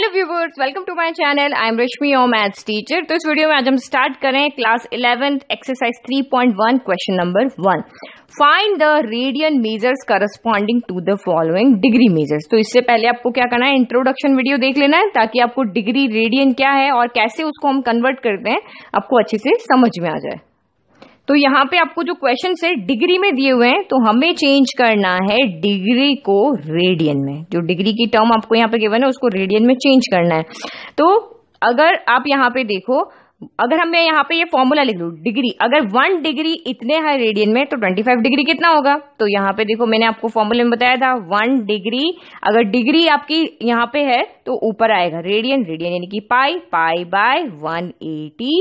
Hello viewers, welcome to my channel. I am Rashmi, your maths teacher. तो इस video में आज हम स्टार्ट करें class 11th exercise 3.1 question number 1। Find the radian measures corresponding to the following degree measures. तो इससे पहले आपको क्या करना है, इंट्रोडक्शन वीडियो देख लेना है ताकि आपको डिग्री रेडियन क्या है और कैसे उसको हम कन्वर्ट करते हैं आपको अच्छे से समझ में आ जाए। तो यहाँ पे आपको जो क्वेश्चन है डिग्री में दिए हुए हैं, तो हमें चेंज करना है डिग्री को रेडियन में। जो डिग्री की टर्म आपको यहाँ पे गिवन है उसको रेडियन में चेंज करना है। तो अगर आप यहाँ पे देखो, अगर हमें यहाँ पे ये फॉर्मूला लिख लूं, डिग्री अगर 1 डिग्री इतने है रेडियन में तो 25 डिग्री कितना होगा। तो यहाँ पे देखो मैंने आपको फॉर्मूले में बताया था 1 डिग्री, अगर डिग्री आपकी यहाँ पे है तो ऊपर आएगा रेडियन, रेडियन यानी कि पाई, पाई बाय 180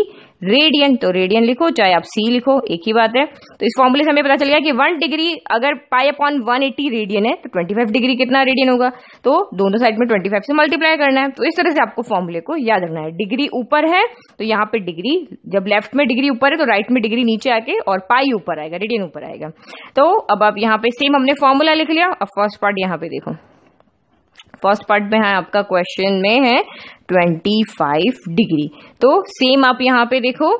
रेडियन। तो रेडियन लिखो चाहे आप सी लिखो, एक ही बात है। तो इस फॉर्मूले से हमें पता चल गया कि 1 डिग्री अगर पाई अपॉन 180 रेडियन है तो 25 डिग्री कितना रेडियन होगा। तो दोनों साइड में 25 से मल्टीप्लाई करना है। तो इस तरह से आपको फॉर्मूले को याद रखना है। डिग्री ऊपर है तो यहाँ पे डिग्री, जब लेफ्ट में डिग्री ऊपर है तो राइट में डिग्री नीचे आके और पाई ऊपर आएगा, रेडियन ऊपर आएगा। तो अब आप यहाँ पे सेम हमने फॉर्मूला लिख लिया। अब फर्स्ट पार्ट यहाँ पे देखो, फर्स्ट पार्ट में है आपका क्वेश्चन में है 25 डिग्री। तो सेम आप यहाँ पे देखो,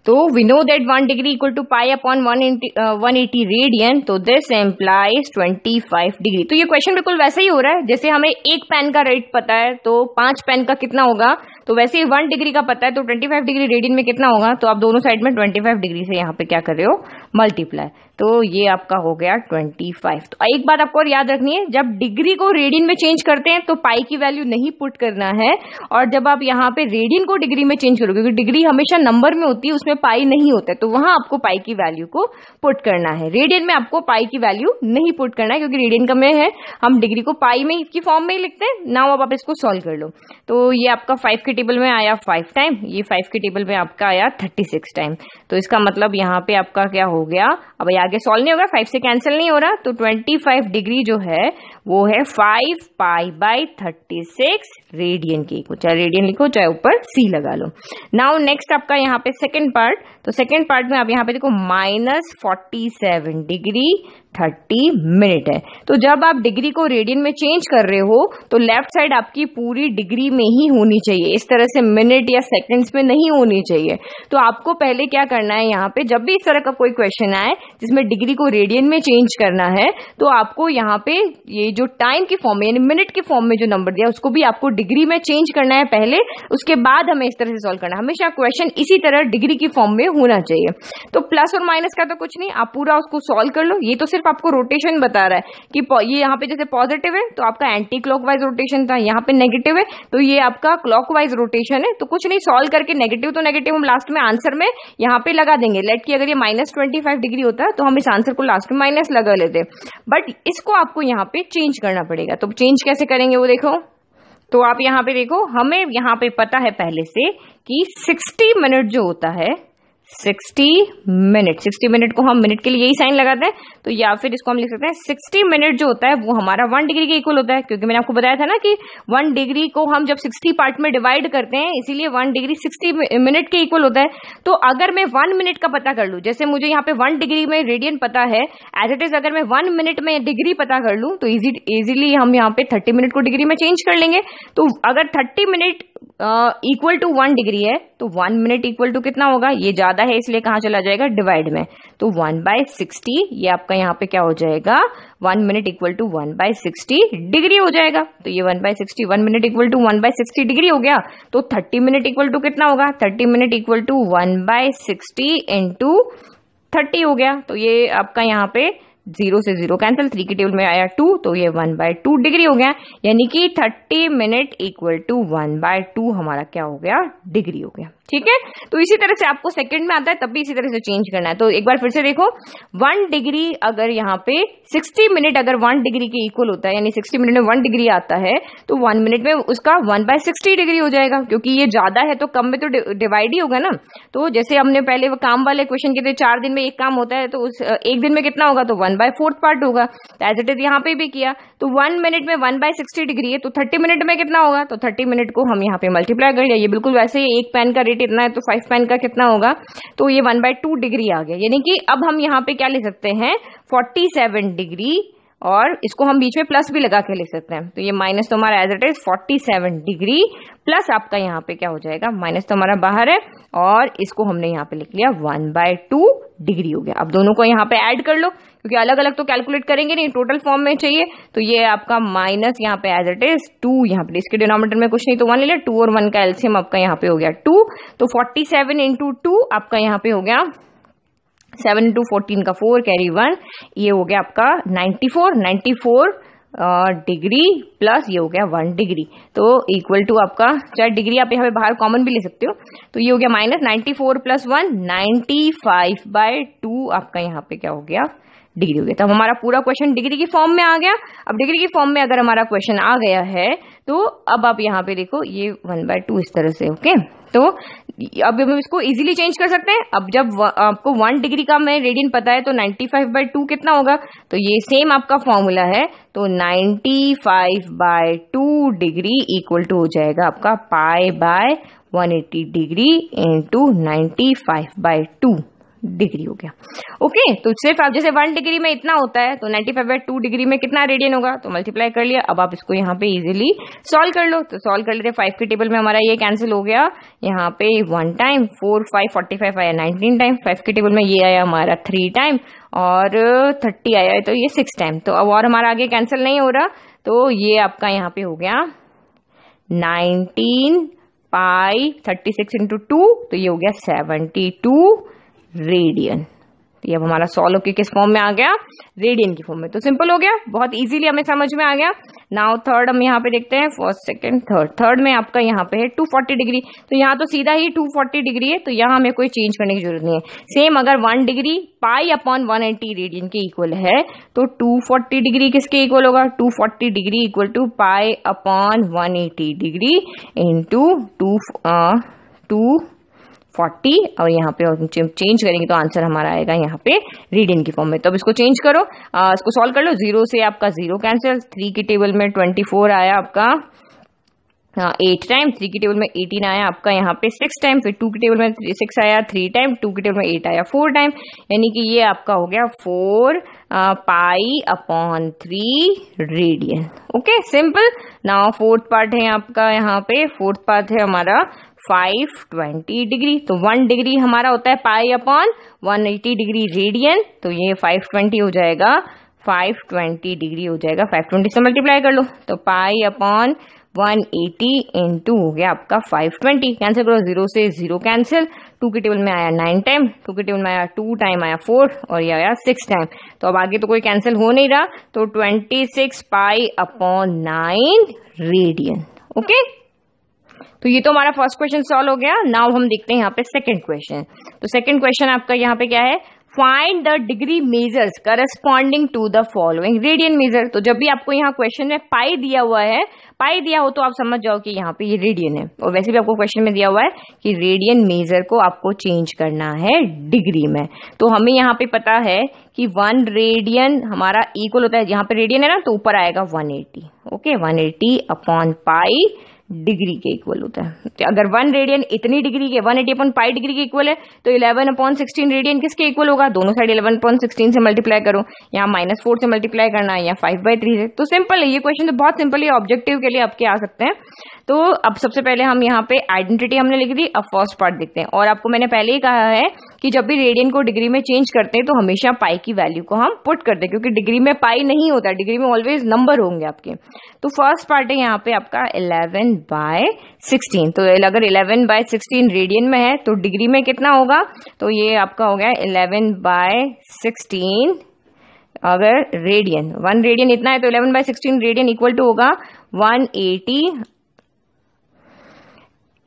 तो we know that 1 degree equal to pi upon 180 radian, तो दिस एम्प्लाइज 25 डिग्री। तो ये क्वेश्चन बिल्कुल वैसे ही हो रहा है जैसे हमें एक पेन का रेट पता है तो 5 पेन का कितना होगा, तो वैसे ही 1 डिग्री का पता है तो 25 डिग्री रेडियन में कितना होगा। तो आप दोनों साइड में 25 डिग्री से यहाँ पे क्या कर रहे हो, मल्टीप्लाई। तो ये आपका हो गया 25। तो एक बात आपको और याद रखनी है, जब डिग्री को रेडियन में चेंज करते हैं तो पाई की वैल्यू नहीं पुट करना है, और जब आप यहाँ पे रेडियन को डिग्री में चेंज करोगे, क्योंकि डिग्री हमेशा नंबर में होती है उसमें पाई नहीं होता है, तो वहां आपको पाई की वैल्यू को पुट करना है। रेडियन में आपको पाई की वैल्यू नहीं पुट करना है क्योंकि रेडियन का में है, हम डिग्री को पाई में की फॉर्म में ही लिखते हैं। नाउ अब आप इसको सॉल्व कर लो। तो ये आपका 5 के टेबल में आया 5 टाइम, ये 5 के टेबल में आपका आया 36 टाइम। तो इसका मतलब यहाँ पे आपका क्या हो गया, अब आगे सॉल्व नहीं होगा, 5 से कैंसिल नहीं हो रहा। तो 25 डिग्री जो है वो है 5 पाई बाई 36 रेडियन की। चाहे रेडियन लिखो चाहे ऊपर सी लगा लो। नाउ नेक्स्ट आपका यहाँ पे सेकंड पार्ट। तो सेकंड पार्ट में आप यहाँ पे देखो -47 डिग्री 30 मिनट है। तो जब आप डिग्री को रेडियन में चेंज कर रहे हो तो लेफ्ट साइड आपकी पूरी डिग्री में ही होनी चाहिए, इस तरह से मिनट या सेकंड्स में नहीं होनी चाहिए। तो आपको पहले क्या करना है, यहाँ पे जब भी इस तरह का कोई क्वेश्चन आए जिसमें डिग्री को रेडियन में चेंज करना है, तो आपको यहाँ पे ये जो टाइम की फॉर्म में यानी मिनट की फॉर्म में जो नंबर दिया उसको भी आपको डिग्री में चेंज करना है पहले, उसके बाद हमें इस तरह से सॉल्व करना है। हमेशा क्वेश्चन इसी तरह डिग्री की फॉर्म में होना चाहिए। तो प्लस और माइनस का तो कुछ नहीं, आप पूरा उसको सॉल्व कर लो। ये तो सिर्फ आपको रोटेशन बता रहा है कि ये यहाँ पे जैसे पॉजिटिव है तो आपका एंटी क्लॉकवाइज रोटेशन था, यहाँ पे नेगेटिव है तो ये आपका क्लॉकवाइज रोटेशन है। तो कुछ नहीं, सॉल्व करके नेगेटिव तो नेगेटिव हम लास्ट में आंसर में यहाँ पे लगा देंगे। लेट की अगर ये -25 डिग्री होता है तो हम इस आंसर को लास्ट में माइनस लगा लेते, बट इसको आपको यहाँ पे चेंज करना पड़ेगा। तो चेंज कैसे करेंगे वो देखो। तो आप यहाँ पे देखो, हमें यहाँ पे पता है पहले से कि 60 मिनट जो होता है, 60 मिनट को हम मिनट के लिए यही साइन लगाते हैं, तो या फिर इसको हम लिख सकते हैं 60 मिनट जो होता है वो हमारा 1 डिग्री के इक्वल होता है, क्योंकि मैंने आपको बताया था ना कि 1 डिग्री को हम जब 60 पार्ट में डिवाइड करते हैं इसीलिए 1 डिग्री 60 मिनट के इक्वल होता है। तो अगर मैं 1 मिनट का पता कर लूं, जैसे मुझे यहाँ पे 1 डिग्री में रेडियन पता है, एज इट इज अगर मैं 1 मिनट में डिग्री पता कर लूं तो इजीली हम यहाँ पे 30 मिनट को डिग्री में चेंज कर लेंगे। तो अगर 30 मिनट इक्वल टू 1 डिग्री है तो 1 मिनट इक्वल टू कितना होगा, ये ज्यादा है इसलिए कहां चला जाएगा, डिवाइड में। तो 1/60 ये आपका यहाँ पे क्या हो जाएगा, 1 मिनट इक्वल टू 1/60 डिग्री हो जाएगा। तो ये 1/60, 1 मिनट इक्वल टू 1/60 डिग्री हो गया। तो 30 मिनट इक्वल टू कितना होगा, 30 मिनट इक्वल टू 1/60 इंटू 30 हो गया। तो ये आपका यहाँ पे 0 से 0 कैंसिल, 3 के टेबल में आया 2, तो ये 1/2 डिग्री हो गया। यानी कि 30 मिनट इक्वल टू 1/2 हमारा क्या हो गया, डिग्री हो गया। ठीक है, तो इसी तरह से आपको सेकंड में आता है तब भी इसी तरह से चेंज करना है। तो एक बार फिर से देखो, 1 डिग्री अगर यहाँ पे 60 मिनट अगर 1 डिग्री के इक्वल होता है, यानी 60 मिनट में 1 डिग्री आता है, तो 1 मिनट में उसका 1/60 डिग्री हो जाएगा, क्योंकि ये ज्यादा है तो कम में तो डिवाइड ही होगा ना। तो जैसे हमने पहले वो काम वाले क्वेश्चन के थे, 4 दिन में एक काम होता है तो उस एक दिन में कितना होगा, तो 1/4 पार्ट होगा। एज इट इज यहाँ पे भी किया, तो 1 मिनट में 1/60 डिग्री है तो 30 मिनट में कितना होगा, तो 30 मिनट को हम यहाँ पे मल्टीप्लाई कर लिया। ये बिल्कुल वैसे ही एक पेन का रेट इतना है तो 5 पेन का कितना होगा, तो ये 1/2 डिग्री आ गया। यानी कि अब हम यहाँ पे क्या ले सकते हैं, 47 डिग्री और इसको हम बीच में प्लस भी लगा के लिख सकते हैं। तो ये माइनस तो हमारा as it is 47 degree plus आपका यहाँ पे क्या हो जाएगा, माइनस तो हमारा बाहर है और इसको हमने यहाँ पे लिख लिया 1/2 डिग्री हो गया। अब दोनों को यहाँ पे ऐड कर लो, क्योंकि अलग अलग तो कैलकुलेट करेंगे नहीं, टोटल फॉर्म में चाहिए। तो ये आपका माइनस यहाँ पे एज इट इज 2, यहाँ पे इसके डिनोमिनेटर में कुछ नहीं तो 1 ले लिया, 2 और 1 का एलसीएम आपका यहाँ पे हो गया 2। तो 47 इंटू 2 आपका यहाँ पे हो गया 7 इंटू 14 का 4 कैरी 1, ये हो गया आपका 94 डिग्री प्लस ये हो गया 1 डिग्री, तो इक्वल टू आपका, चाहे डिग्री आप यहाँ पे बाहर कॉमन भी ले सकते हो, तो ये हो गया माइनस 94 प्लस 1 95/2 आपका यहाँ पे क्या हो गया, डिग्री हो गया। तो हमारा पूरा क्वेश्चन डिग्री की फॉर्म में आ गया। अब डिग्री की फॉर्म में अगर हमारा क्वेश्चन आ गया है तो अब आप यहाँ पे देखो ये 1/2 इस तरह से, ओके। तो अब हम इसको इजीली चेंज कर सकते हैं। अब जब आपको 1 डिग्री का में रेडियन पता है तो 95/2 कितना होगा, तो ये सेम आपका फॉर्मूला है। तो 95/2 डिग्री इक्वल टू हो जाएगा आपका π/180 डिग्री इंटू 95/2 डिग्री हो गया, ओके। तो सिर्फ आप जैसे 1 डिग्री में इतना होता है तो 95/2 डिग्री में कितना रेडियन होगा, तो मल्टीप्लाई कर लिया। अब आप इसको यहाँ पे इजीली सॉल्व कर लो। तो सॉल्व कर लेते, 5 के टेबल में हमारा ये कैंसिल हो गया, यहाँ पे 1 टाइम 4 5 45 आया 19 टाइम, 5 के टेबल में ये आया हमारा 3 टाइम और 30 आया है तो ये 6 टाइम। तो अब और हमारा आगे कैंसिल नहीं हो रहा, तो ये आपका यहाँ पे हो गया 19 पाई 36 इंटू 2, तो ये हो गया 72 रेडियन। तो ये अब हमारा सॉल्व होके किस फॉर्म में आ गया, रेडियन की फॉर्म में। तो सिंपल हो गया, बहुत इजीली हमें समझ में आ गया। नाउ थर्ड हम यहाँ पे देखते हैं, फर्स्ट सेकंड थर्ड। थर्ड में आपका यहाँ पे है 240 डिग्री, तो यहाँ तो सीधा ही 240 डिग्री है, तो यहाँ हमें कोई चेंज करने की जरूरत नहीं है। सेम अगर 1 डिग्री π/180 रेडियन के इक्वल है तो 240 डिग्री किसके इक्वल होगा, 240 degree equal to π/180 degree into 240 और यहाँ पे चेंज करेंगे तो आंसर हमारा आएगा यहाँ पे रेडियन की फॉर्म में। तो अब इसको चेंज करो, इसको सॉल्व कर लो। 0 से आपका 0 कैंसिल, 3 की टेबल में 24 आया आपका 8 टाइम, 3 की टेबल में 18 आया आपका यहाँ पे 6 टाइम, फिर 2 की टेबल में 6 आया 3 टाइम, 2 की टेबल में 8 आया 4 टाइम, यानी कि ये आपका हो गया 4π/3 radian, okay simple. Now fourth part है आपका, यहाँ पे फोर्थ पार्ट है हमारा 520 डिग्री। तो 1 डिग्री हमारा होता है π/180 डिग्री रेडियन, तो ये 520 हो जाएगा, 520 डिग्री हो जाएगा, 520 से मल्टीप्लाई कर लो तो π/180 इंटू हो गया आपका 520, कैंसिल करो, 0 से 0 कैंसिल, 2 की टेबल में आया 9 टाइम, 2 की टेबल में आया 2 टाइम आया 4 और ये आया 6 टाइम। तो अब आगे तो कोई कैंसिल हो नहीं रहा, तो 26 π/9 रेडियन, ओके। तो ये तो हमारा फर्स्ट क्वेश्चन सॉल्व हो गया। नाउ हम देखते हैं यहाँ पे सेकंड क्वेश्चन। तो सेकंड क्वेश्चन आपका यहाँ पे क्या है, find the degree measures corresponding to the following radian measure. तो जब भी आपको यहाँ क्वेश्चन में पाई दिया हुआ है, पाई दिया हो तो आप समझ जाओ कि यहाँ पे ये रेडियन है, और वैसे भी आपको क्वेश्चन में दिया हुआ है कि रेडियन मेजर को आपको चेंज करना है डिग्री में। तो हमें यहाँ पे पता है कि 1 रेडियन हमारा इक्वल होता है, यहाँ पे रेडियन है ना तो ऊपर आएगा 180, ओके, 180/पाई डिग्री के इक्वल होता है। तो अगर 1 रेडियन इतनी डिग्री के 180/पाई डिग्री के इक्वल है तो 11/16 रेडियन किसके इक्वल होगा, दोनों साइड 11/16 से मल्टीप्लाई करो, यहाँ -4 से मल्टीप्लाई करना है या 5/3 से। तो सिंपल है ये क्वेश्चन, तो बहुत सिंपल है, ऑब्जेक्टिव के लिए आपके आ सकते हैं। तो अब सबसे पहले हम यहाँ पे आइडेंटिटी हमने लिख दी, अब फर्स्ट पार्ट देखते हैं। और आपको मैंने पहले ही कहा है कि जब भी रेडियन को डिग्री में चेंज करते हैं तो हमेशा पाई की वैल्यू को हम पुट करते हैं, क्योंकि डिग्री में पाई नहीं होता, डिग्री में ऑलवेज नंबर होंगे आपके। तो फर्स्ट पार्ट है यहाँ पे आपका 11/16। तो अगर 11/16 रेडियन में है तो डिग्री में कितना होगा, तो ये आपका हो गया 11/16 अगर रेडियन, 1 रेडियन इतना है तो 11/16 रेडियन इक्वल टू होगा 180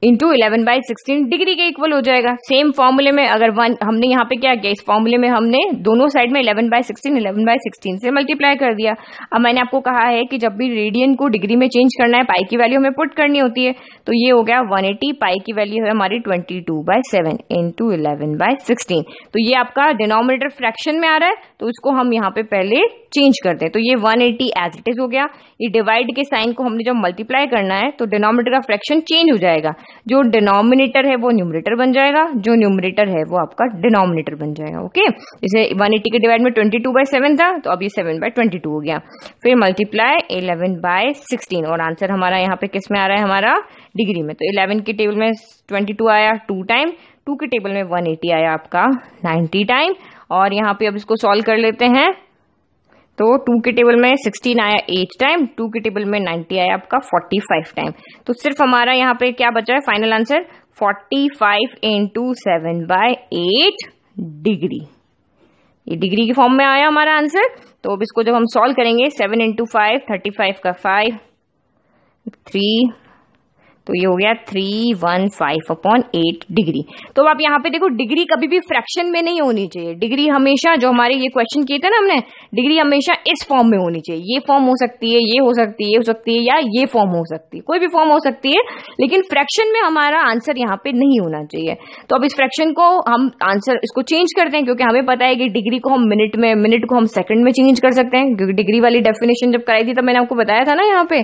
इंटू 11/16 डिग्री के इक्वल हो जाएगा। सेम फॉर्मूले में अगर 1 हमने यहाँ पे क्या किया, इस फॉर्मूले में हमने दोनों साइड में 11/16 से मल्टीप्लाई कर दिया। अब मैंने आपको कहा है कि जब भी रेडियन को डिग्री में चेंज करना है पाई की वैल्यू हमें पुट करनी होती है। तो ये हो गया 180, पाई की वैल्यू है हमारी 22/7 इंटू 11/16। तो ये आपका डिनोमिनेटर फ्रैक्शन में आ रहा है तो इसको हम यहाँ पे पहले चेंज करते हैं। तो ये 180 एज इट इज हो गया। ये डिवाइड के साइन को हमने जब मल्टीप्लाई करना है तो डिनोमिनेटर का फ्रैक्शन चेंज हो जाएगा। जो डिनोमिनेटर है वो न्यूमरेटर बन जाएगा, जो न्यूमरेटर है वो आपका डिनोमिनेटर बन जाएगा। ओके, जैसे 180 के डिवाइड में 22/7 था, तो अब ये 7/22 हो गया। फिर मल्टीप्लाई 11/16, और आंसर हमारा यहाँ पे किस में आ रहा है, हमारा डिग्री में। तो 11 के टेबल में 22 आया 2 टाइम, 2 के टेबल में 180 आया आपका 90 टाइम, और यहाँ पे अब इसको सॉल्व कर लेते हैं। तो 2 के टेबल में 16 आया 8 टाइम, 2 के टेबल में 90 आया आपका 45 टाइम। तो सिर्फ हमारा यहाँ पे क्या बचा है फाइनल आंसर, 45 × 7/8 डिग्री। ये डिग्री की फॉर्म में आया हमारा आंसर। तो अब इसको जब हम सॉल्व करेंगे, 7 × 5 35 का 5 3, तो ये हो गया 315/8 डिग्री। तो आप यहाँ पे देखो, डिग्री कभी भी फ्रैक्शन में नहीं होनी चाहिए। डिग्री हमेशा, जो हमारे ये क्वेश्चन किए थे ना हमने, डिग्री हमेशा इस फॉर्म में होनी चाहिए। ये फॉर्म हो सकती है, ये हो सकती है, ये हो सकती है, या ये फॉर्म हो सकती है, कोई भी फॉर्म हो सकती है, लेकिन फ्रैक्शन में हमारा आंसर यहाँ पे नहीं होना चाहिए। तो अब इस फ्रैक्शन को हम आंसर इसको चेंज करते हैं, क्योंकि हमें पता है कि डिग्री को हम मिनट में, मिनट को हम सेकंड में चेंज कर सकते हैं, क्योंकि डिग्री वाली डेफिनेशन जब कराई थी तब मैंने आपको बताया था ना यहाँ पे।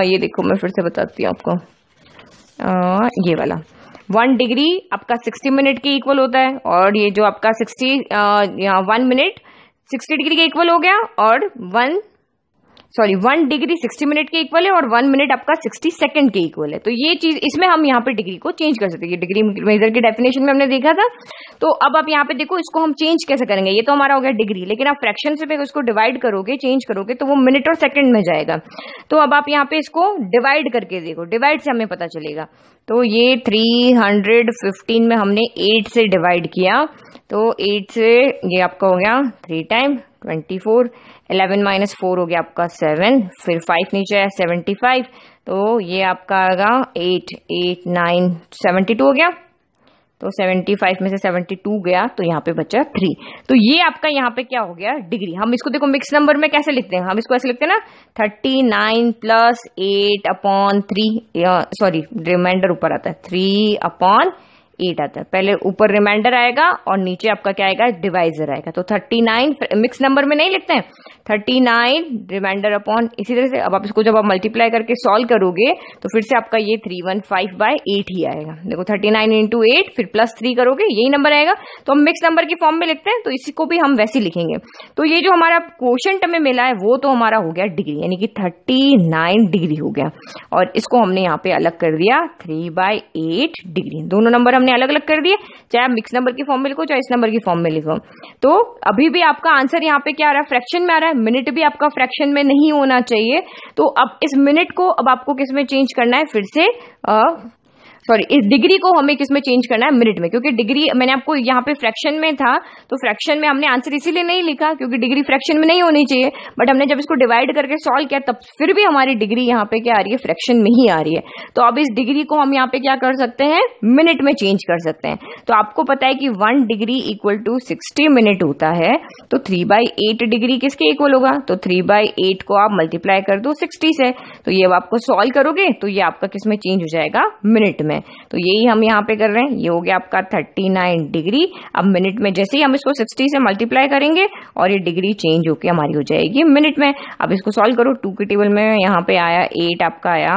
ये देखो मैं फिर से बताती हूँ आपको। ये वाला 1 डिग्री आपका 60 मिनट के इक्वल होता है, और ये जो आपका 1 मिनट 60 डिग्री के इक्वल हो गया, और 1 डिग्री 60 मिनट के इक्वल है, और 1 मिनट आपका 60 सेकंड के इक्वल है। तो ये चीज, इसमें हम यहाँ पे डिग्री को चेंज कर सकते हैं। डिग्री मेजर की डेफिनेशन में हमने देखा था। तो अब आप यहाँ पे देखो, इसको हम चेंज कैसे करेंगे। ये तो हमारा हो गया डिग्री, लेकिन आप फ्रैक्शन से इसको डिवाइड करोगे, चेंज करोगे, तो वो मिनट और सेकंड में जाएगा। तो अब आप यहाँ पे इसको डिवाइड करके देखो, डिवाइड से हमें पता चलेगा। तो ये 315 में हमने 8 से डिवाइड किया, तो 8 से ये आपका हो गया 3 टाइम 24, 11 - 4 हो गया आपका 7, फिर 5 नीचे है 75, तो ये आपका आएगा 8 8 9 72 हो गया। तो 75 में से 72 गया, तो यहाँ पे बचा 3। तो ये आपका यहाँ पे क्या हो गया, डिग्री। हम इसको देखो मिक्स नंबर में कैसे लिखते हैं, हम इसको ऐसे लिखते हैं ना, 39 + 8/3, सॉरी रिमाइंडर ऊपर आता है, 3/8 आता है। पहले ऊपर रिमाइंडर आएगा और नीचे आपका क्या आएगा, डिवाइजर आएगा। तो 39 मिक्स नंबर में नहीं लिखते हैं, 39 रिमाइंडर अपॉन, इसी तरह से अब आप इसको जब आप मल्टीप्लाई करके सॉल्व करोगे तो फिर से आपका ये 315/8 ही आएगा। देखो 39 × 8 फिर +3 करोगे, यही नंबर आएगा। तो हम मिक्स नंबर की फॉर्म में लिखते हैं, तो इसी को भी हम वैसे लिखेंगे। तो ये जो हमारा क्वोशंट हमें मिला है वो तो हमारा हो गया डिग्री, यानी कि 39 डिग्री हो गया। और इसको हमने यहाँ पे अलग कर दिया 3/8 डिग्री। दोनों नंबर हमने अलग अलग कर दिए, चाहे आप मिक्स नंबर की फॉर्म में लिखो चाहे इस नंबर की फॉर्म में लिखो। तो अभी भी आपका आंसर यहाँ पे क्या आ रहा है, फ्रैक्शन में आ रहा है। मिनट भी आपका फ्रैक्शन में नहीं होना चाहिए। तो अब इस मिनट को अब आपको किस में चेंज करना है, फिर से सॉरी इस डिग्री को हमें किस में चेंज करना है, मिनट में, क्योंकि डिग्री मैंने आपको यहाँ पे फ्रैक्शन में था, तो फ्रैक्शन में हमने आंसर इसीलिए नहीं लिखा क्योंकि डिग्री फ्रैक्शन में नहीं होनी चाहिए। बट हमने जब इसको डिवाइड करके सॉल्व किया तब फिर भी हमारी डिग्री यहाँ पे क्या आ रही है, फ्रैक्शन में ही आ रही है। तो अब इस डिग्री को हम यहाँ पे क्या कर सकते हैं, मिनट में चेंज कर सकते हैं। तो आपको पता है कि 1 डिग्री = 60 मिनट होता है, तो 3/8 डिग्री किसके इक्वल होगा, तो 3/8 को आप मल्टीप्लाई कर दो 60 से, तो ये आपको सॉल्व करोगे तो ये आपका किस में चेंज हो जाएगा, मिनट में। तो यही हम यहाँ पे कर रहे हैं, ये हो गया आपका 39 डिग्री। अब मिनट में जैसे ही हम इसको 60 से मल्टीप्लाई करेंगे और ये डिग्री चेंज होकर हमारी हो जाएगी मिनट में। अब इसको सॉल्व करो, 2 के टेबल में यहाँ पे आया 8 आपका आया,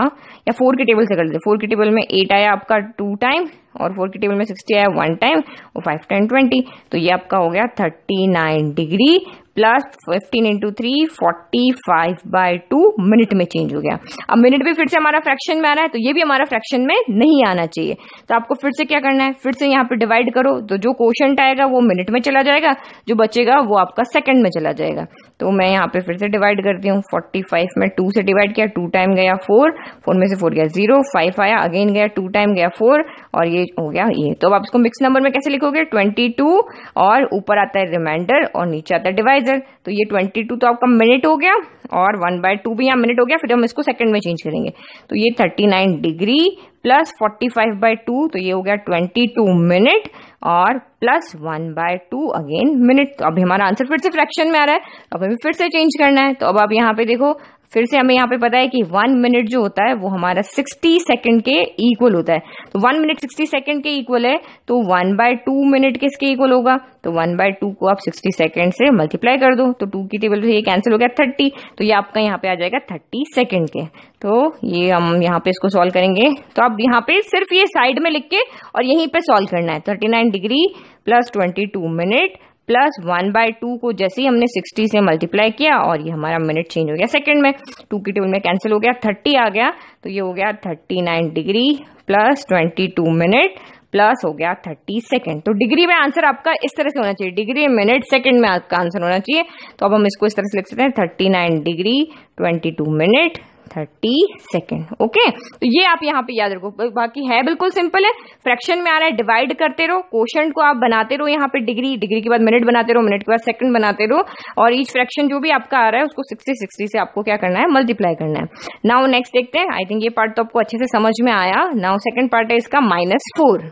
या 4 के टेबल से कर लेते, 4 के टेबल में 8 आया आपका 2 टाइम, और 4 के टेबल में 60 आया 1 टाइम, और 5 10 20, तो ये आपका हो गया 39 डिग्री प्लस 15 × 3 45/2 मिनट में चेंज हो गया। अब मिनट भी फिर से हमारा फ्रैक्शन में आ रहा है, तो ये भी हमारा फ्रैक्शन में नहीं आना चाहिए। तो आपको फिर से क्या करना है, फिर से यहाँ पे डिवाइड करो, तो जो क्वोशंट आएगा वो मिनट में चला जाएगा, जो बचेगा वो आपका सेकंड में चला जाएगा। तो मैं यहाँ पे फिर से डिवाइड करती हूँ, 45 में 2 से डिवाइड किया, 2 टाइम गया 4, 4 में से 4 गया 0, 5 आया, अगेन गया 2 टाइम गया 4, और ये हो गया ये। तो अब आप इसको मिक्स नंबर में कैसे लिखोगे, 22, और ऊपर आता है रिमाइंडर और नीचे आता है डिवाइजर। तो ये 22 तो आपका मिनट हो गया, और 1/2 भी यहाँ मिनट हो गया, फिर हम इसको सेकंड में चेंज करेंगे। तो ये 39 डिग्री प्लस 45/2, तो ये हो गया 22 मिनट, और प्लस 1/2 अगेन मिनट। तो अभी हमारा आंसर फिर से फ्रैक्शन में आ रहा है, अब हमें फिर से चेंज करना है। तो अब आप यहाँ पे देखो फिर से हमें यहाँ पे पता है कि 1 मिनट जो होता है वो हमारा 60 सेकंड के इक्वल होता है। तो 1 मिनट 60 सेकंड के इक्वल है, तो 1/2 मिनट किसके इक्वल होगा? तो 1/2 को आप 60 सेकंड से मल्टीप्लाई कर दो, तो 2 की टेबल से ये कैंसिल हो गया 30, तो ये आपका यहाँ पे आ जाएगा 30 सेकंड के। तो ये हम यहाँ पे इसको सॉल्व करेंगे, तो आप यहाँ पे सिर्फ ये साइड में लिख के और यहीं पे सॉल्व करना है। 39 डिग्री प्लस 22 मिनट प्लस 1/2 को जैसे ही हमने 60 से मल्टीप्लाई किया और ये हमारा मिनट चेंज हो गया सेकंड में, 2 की टेबल में कैंसिल हो गया, 30 आ गया, तो ये हो गया 39 डिग्री प्लस 22 मिनट प्लस हो गया 30 सेकंड। तो डिग्री में आंसर आपका इस तरह से होना चाहिए, डिग्री मिनट सेकंड में आपका आंसर होना चाहिए। तो अब हम इसको इस तरह से लिख सकते हैं 39 डिग्री 22 मिनट 30 सेकेंड। ओके, तो ये आप यहाँ पे याद रखो, बाकी है बिल्कुल सिंपल है, फ्रैक्शन में आ रहा है, डिवाइड करते रहो, क्वोशंट को आप बनाते रहो, यहाँ पे डिग्री, डिग्री के बाद मिनट बनाते रहो, मिनट के बाद सेकंड बनाते रहो, और ईच फ्रैक्शन जो भी आपका आ रहा है उसको 60 से आपको क्या करना है, मल्टीप्लाई करना है। नाउ नेक्स्ट देखते हैं, आई थिंक ये पार्ट तो आपको अच्छे से समझ में आया। नाउ सेकंड पार्ट है इसका -4।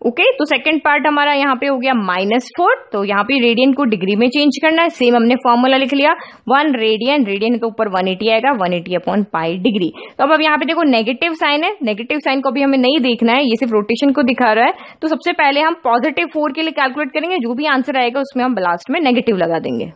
ओके, तो सेकंड पार्ट हमारा यहाँ पे हो गया -4, तो यहाँ पे रेडियन को डिग्री में चेंज करना है, सेम हमने फॉर्मूला लिख लिया, 1 रेडियन, रेडियन तो ऊपर 180 आएगा, 180 अपॉन पाई डिग्री। तो अब यहाँ पे देखो नेगेटिव साइन है, नेगेटिव साइन को भी हमें नहीं देखना है, ये सिर्फ रोटेशन को दिखा रहा है। तो सबसे पहले हम +4 के लिए कैलकुलेट करेंगे, जो भी आंसर आएगा उसमें हम लास्ट में नेगेटिव लगा देंगे।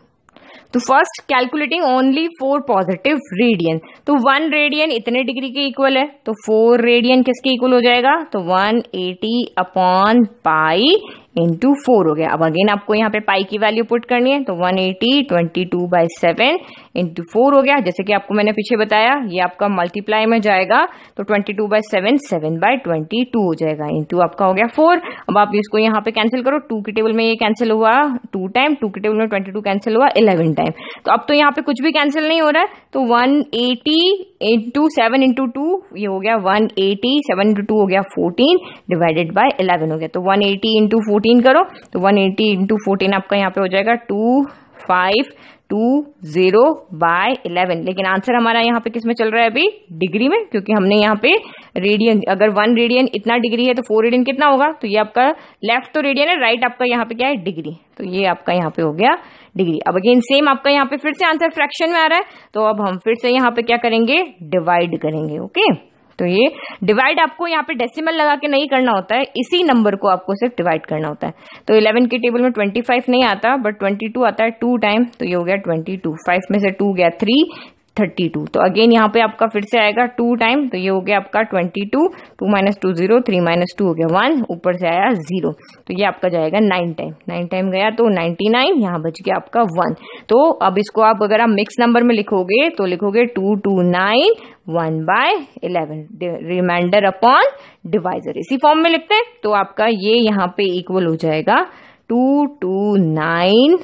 तो first calculating only 4 positive radian, तो 1 रेडियन इतने डिग्री के इक्वल है, तो 4 रेडियन किसके इक्वल हो जाएगा, तो 180 अपॉन पाई इंटू 4 हो गया। अब अगेन आपको यहाँ पे पाई की वैल्यू पुट करनी है, तो 180 22/7 इंटू 4 हो गया। जैसे कि आपको मैंने पीछे बताया, ये आपका मल्टीप्लाई में जाएगा, तो 22/7 7/22 हो जाएगा, इंटू आपका हो गया 4। अब आप इसको यहाँ पे कैंसिल करो, 2 की टेबल में ये कैंसिल हुआ 2 टाइम, 2 की टेबल में 22 कैंसिल हुआ 11 टाइम। तो अब तो यहाँ पे कुछ भी कैंसिल नहीं हो रहा है, तो 180 इंटू 7 इंटू 2 ये हो गया 180, 7 इंटू 2 हो गया 14 डिवाइडेड बाय 11 हो गया। तो 180 इंटू 14 करो, तो 180 इंटू 14 आपका यहाँ पे हो जाएगा 2520/11। लेकिन आंसर हमारा यहाँ पे किस में चल रहा है अभी, डिग्री में, क्योंकि हमने यहाँ पे रेडियन, अगर 1 रेडियन इतना डिग्री है तो 4 रेडियन कितना होगा, तो ये आपका लेफ्ट तो रेडियन है, राइट आपका यहाँ पे क्या है, डिग्री। तो ये आपका यहाँ पे हो गया डिग्री। अब अगेन सेम आपका यहाँ पे फिर से आंसर फ्रैक्शन में आ रहा है, तो अब हम फिर से यहाँ पे क्या करेंगे, डिवाइड करेंगे। ओके, तो ये डिवाइड आपको यहाँ पे डेसिमल लगा के नहीं करना होता है, इसी नंबर को आपको सिर्फ डिवाइड करना होता है। तो 11 की टेबल में 25 नहीं आता, बट 22 आता है 2 टाइम, तो ये हो गया 22, 5 में से 2 गया 3, 32। तो अगेन यहाँ पे आपका फिर से आएगा 2 टाइम, तो ये हो गया आपका 22, 2 - 2 0, 3 - 2 हो गया 1, ऊपर से आया 0, तो ये आपका जाएगा 9 टाइम, 9 टाइम गया तो 99, यहाँ बच गया आपका 1। तो अब इसको आप अगर आप मिक्स नंबर में लिखोगे तो लिखोगे 229 1/11, रिमाइंडर अपॉन डिवाइजर, इसी फॉर्म में लिखते हैं। तो आपका ये यहाँ पे इक्वल हो जाएगा 229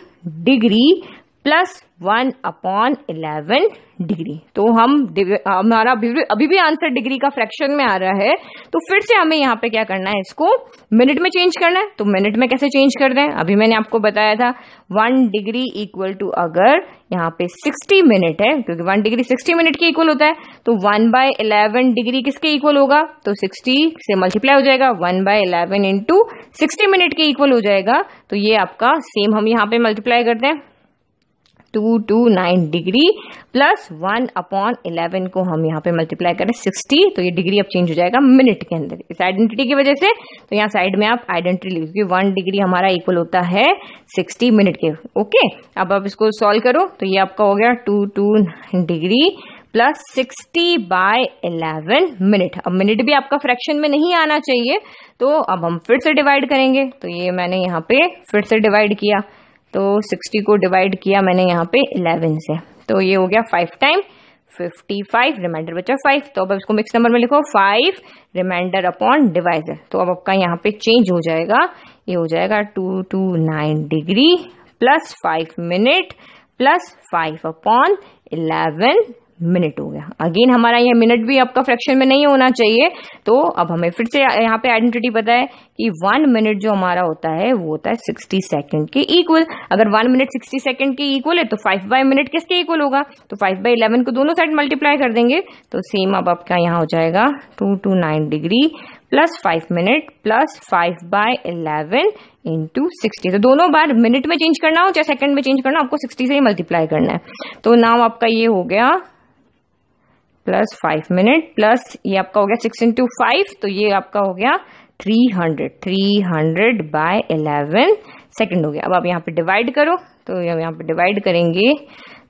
डिग्री प्लस 1/11 डिग्री। तो हमारा अभी भी आंसर डिग्री का फ्रैक्शन में आ रहा है, तो फिर से हमें यहाँ पे क्या करना है, इसको मिनट में चेंज करना है। तो मिनट में कैसे चेंज कर दें, अभी मैंने आपको बताया था 1 डिग्री इक्वल टू, अगर यहाँ पे 60 मिनट है, क्योंकि 1 डिग्री 60 मिनट के इक्वल होता है, तो 1/11 डिग्री किसके इक्वल होगा, तो 60 से मल्टीप्लाई हो जाएगा, 1/11 इंटू 60 मिनट के इक्वल हो जाएगा। तो ये आपका सेम हम यहाँ पे मल्टीप्लाई करते हैं, 229 डिग्री प्लस 1/11 को हम यहाँ पे मल्टीप्लाई करें 60, तो ये डिग्री अब चेंज हो जाएगा मिनट के अंदर, इस आइडेंटिटी की वजह से। तो यहाँ साइड में आप आइडेंटिटी लिख, क्योंकि 1 डिग्री हमारा इक्वल होता है 60 मिनट के। ओके, अब आप इसको सॉल्व करो, तो ये आपका हो गया 229 डिग्री प्लस 60/11 मिनट। अब मिनट भी आपका फ्रैक्शन में नहीं आना चाहिए, तो अब हम फिर से डिवाइड करेंगे। तो ये मैंने यहाँ पे फिर से डिवाइड किया, तो 60 को डिवाइड किया मैंने यहाँ पे 11 से, तो ये हो गया 5 टाइम 55, रिमाइंडर बचा 5। तो अब इसको मिक्स नंबर में लिखो, 5 रिमाइंडर अपॉन डिवाइजर। तो अब आपका यहाँ पे चेंज हो जाएगा, ये हो जाएगा 229 degree plus 5 minute plus 5/11 minute हो गया। अगेन हमारा यह मिनट भी आपका फ्रैक्शन में नहीं होना चाहिए, तो अब हमें फिर से यहाँ पे आइडेंटिटी पता है कि 1 मिनट जो हमारा होता है वो होता है 60 सेकंड के इक्वल। अगर 1 मिनट 60 सेकंड के इक्वल है, तो 5 मिनट किसके इक्वल होगा, तो 5/11 को दोनों साइड मल्टीप्लाई कर देंगे। तो सेम अब आपका यहाँ हो जाएगा 229 degree plus 5 minute plus 5/11 into 60। तो दोनों बार मिनट में चेंज करना हो चाहे सेकंड में चेंज करना हो, आपको 60 से ही मल्टीप्लाई करना है। तो नाउ आपका ये हो गया प्लस 5 मिनट प्लस ये आपका हो गया 6 into 5, तो ये आपका हो गया 300 बाय 11 सेकेंड हो गया। अब आप यहाँ पे डिवाइड करो, तो यहाँ पे डिवाइड करेंगे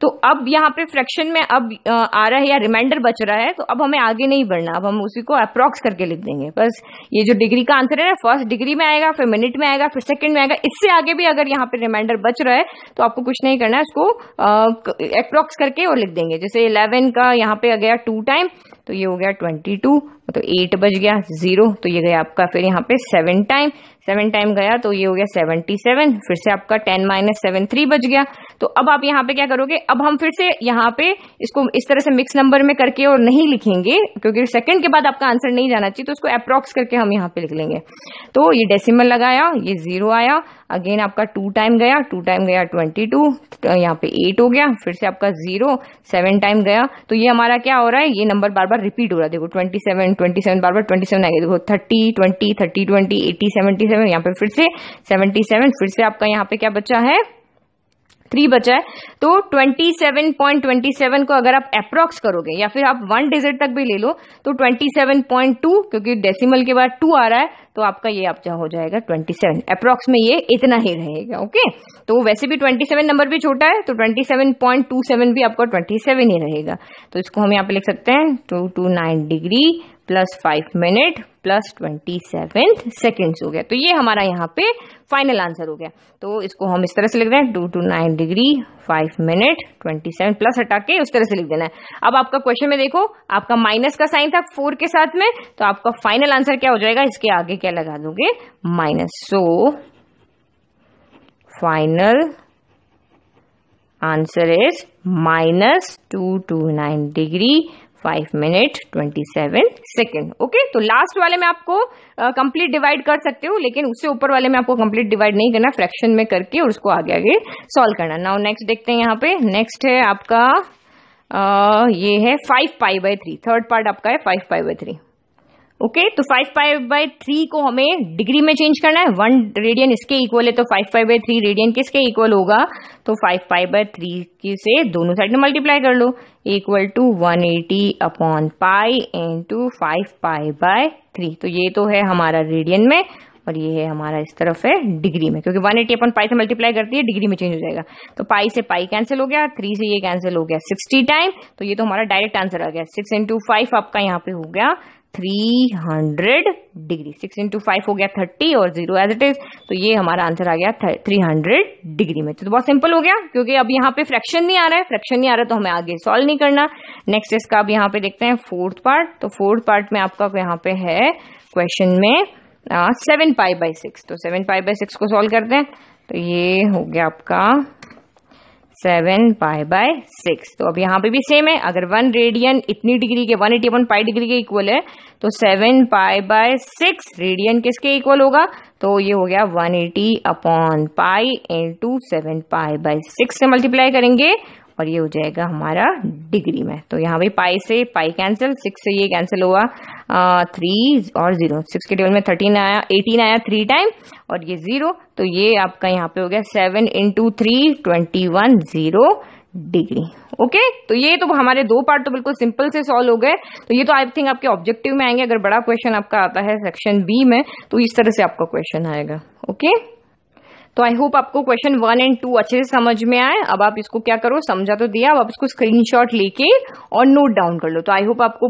तो अब यहाँ पे फ्रैक्शन में अब आ रहा है या रिमाइंडर बच रहा है, तो अब हमें आगे नहीं बढ़ना, अब हम उसी को अप्रॉक्स करके लिख देंगे बस। ये जो डिग्री का आंसर है ना, फर्स्ट डिग्री में आएगा, फिर मिनट में आएगा, फिर सेकंड में आएगा। इससे आगे भी अगर यहाँ पे रिमाइंडर बच रहा है तो आपको कुछ नहीं करना है, उसको अप्रॉक्स करके और लिख देंगे। जैसे 11 का यहाँ पे आ गया 2 टाइम, तो ये हो गया 22, तो 8 बच गया 0, तो ये गया आपका फिर यहाँ पे 7 टाइम गया, तो ये हो गया 77, फिर से आपका 10 - 7 3 बच गया। तो अब आप यहाँ पे क्या करोगे, अब हम फिर से यहाँ पे इसको इस तरह से मिक्स नंबर में करके और नहीं लिखेंगे, क्योंकि सेकंड के बाद आपका आंसर नहीं जाना चाहिए, तो उसको अप्रॉक्स करके हम यहाँ पे लिख लेंगे। तो ये डेसिमल लगाया, ये 0 आया, अगेन आपका 2 टाइम गया 22, यहाँ पे 8 हो गया, फिर से आपका 0, 7 टाइम गया, तो ये हमारा क्या हो रहा है, ये नंबर बार बार रिपीट हो रहा है। देखो 27 बार बार 27 आएगा, देखो 30 20 30 20 80 77, यहाँ पे फिर से 77, फिर से आपका यहाँ पे क्या बचा है, 3 बचा है। तो 27.27 को अगर आप अप्रॉक्स करोगे या फिर आप 1 डिजिट तक भी ले लो तो 27.2, क्योंकि डेसिमल के बाद 2 आ रहा है, तो आपका ये आपका हो जाएगा 27। अप्रॉक्स में ये इतना ही रहेगा। ओके, तो वैसे भी 27 नंबर भी छोटा है, तो 27.27 भी आपका 27 ही रहेगा। तो इसको हम यहाँ पे लिख सकते हैं 229 degree plus 5 minute plus 27 seconds हो गया। तो ये हमारा यहाँ पे फाइनल आंसर हो गया। तो इसको हम इस तरह से लिख रहे हैं 229 डिग्री 5 मिनट 27 प्लस हटा के उस तरह से लिख देना है। अब आपका क्वेश्चन में देखो, आपका माइनस का साइन था 4 के साथ में, तो आपका फाइनल आंसर क्या हो जाएगा, इसके आगे क्या लगा दोगे, minus. So final answer is minus 229 degree 5 minute 27 second. Okay, तो लास्ट वाले में आपको कंप्लीट डिवाइड कर सकते हो, लेकिन उससे ऊपर वाले में आपको कंप्लीट डिवाइड नहीं करना, फ्रैक्शन में करके और उसको आगे आगे सॉल्व करना। नाउ नेक्स्ट देखते हैं, यहाँ पे नेक्स्ट है आपका ये है 5π/3, थर्ड पार्ट आपका है 5π/3। ओके, तो 5π/3 को हमें डिग्री में चेंज करना है, 1 रेडियन इसके इक्वल है, तो 5π/3 रेडियन किसके इक्वल होगा, तो 5π/3 से दोनों साइड में मल्टीप्लाई कर लो, इक्वल टू 180/π इंटू 5π/3। तो ये तो है हमारा रेडियन में और ये है हमारा इस तरफ है डिग्री में, क्योंकि 180/π से मल्टीप्लाई करती है, डिग्री में चेंज हो जाएगा। तो पाई से पाई कैंसिल हो गया, 3 से ये कैंसिल हो गया 60 टाइम, तो ये तो हमारा डायरेक्ट आंसर आ गया। 6 into 5 आपका यहाँ पे हो गया 300 डिग्री, 6 into 5 हो गया 30 और 0 एज इट इज, तो ये हमारा आंसर आ गया 300 डिग्री में। तो बहुत सिंपल हो गया, क्योंकि अब यहाँ पे फ्रैक्शन नहीं आ रहा है, फ्रैक्शन नहीं आ रहा है तो हमें आगे सॉल्व नहीं करना। नेक्स्ट इसका अब यहाँ पे देखते हैं फोर्थ पार्ट। तो फोर्थ पार्ट में आपका यहाँ पे है क्वेश्चन में 7π/6, तो 7π/6 को सॉल्व करते हैं। तो ये हो गया आपका 7π/6। तो अब यहाँ पे भी सेम है, अगर 1 रेडियन इतनी डिग्री के 180/π डिग्री के इक्वल है, तो 7π/6 रेडियन किसके इक्वल होगा, तो ये हो गया 180/π इंटू 7π/6 से मल्टीप्लाई करेंगे और ये हो जाएगा हमारा डिग्री में। तो यहाँ भी पाई से पाई कैंसिल, 6 से ये कैंसिल हुआ, 3 और 0, 6 के टेबल में 18 आया 3 टाइम और ये 0, तो ये आपका यहाँ पे हो गया 7 into 3 21 0 डिग्री। ओके, तो ये तो हमारे 2 पार्ट तो बिल्कुल सिंपल से सॉल्व हो गए। तो ये तो आई थिंक आपके ऑब्जेक्टिव में आएंगे, अगर बड़ा क्वेश्चन आपका आता है सेक्शन बी में तो इस तरह से आपका क्वेश्चन आएगा। ओके, तो आई होप आपको क्वेश्चन 1 और 2 अच्छे से समझ में आए। अब आप इसको क्या करो, समझा तो दिया, अब आप इसको स्क्रीनशॉट लेके और नोट डाउन कर लो। तो आई होप आपको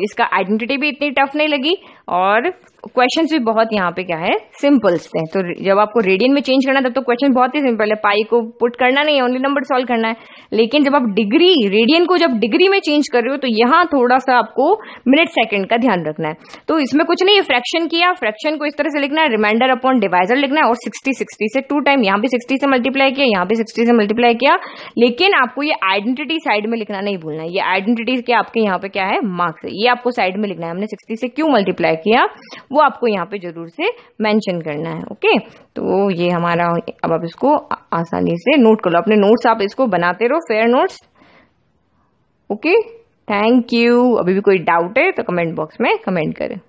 इसका आइडेंटिटी भी इतनी टफ नहीं लगी और क्वेश्चंस भी बहुत यहाँ पे क्या है सिंपल थे। तो जब आपको रेडियन में चेंज करना है तब तो क्वेश्चन बहुत ही सिंपल है, पाई को पुट करना नहीं है, ओनली नंबर सॉल्व करना है। लेकिन जब आप रेडियन को जब डिग्री में चेंज कर रहे हो तो यहाँ थोड़ा सा आपको मिनट सेकंड का ध्यान रखना है। तो इसमें कुछ नहीं है, फ्रैक्शन किया, फ्रैक्शन को इस तरह से लिखना है, रिमाइंडर अपॉन डिवाइजर लिखना है और 60 से 2 टाइम, यहाँ भी 60 से मल्टीप्लाई किया, यहाँ भी 60 से मल्टीप्लाई किया। लेकिन आपको ये आइडेंटिटी साइड में लिखना नहीं भूलना है, ये आइडेंटिटी के आपके यहाँ पे क्या है मार्क्स है, ये आपको साइड में लिखना है। हमने 60 से क्यों मल्टीप्लाई किया वो आपको यहाँ पे जरूर से मेंशन करना है। ओके, तो ये हमारा, अब आप इसको आसानी से नोट कर लो, अपने नोट्स आप इसको बनाते रहो, fair notes. Okay, thank you. अभी भी कोई डाउट है तो कमेंट बॉक्स में कमेंट करें।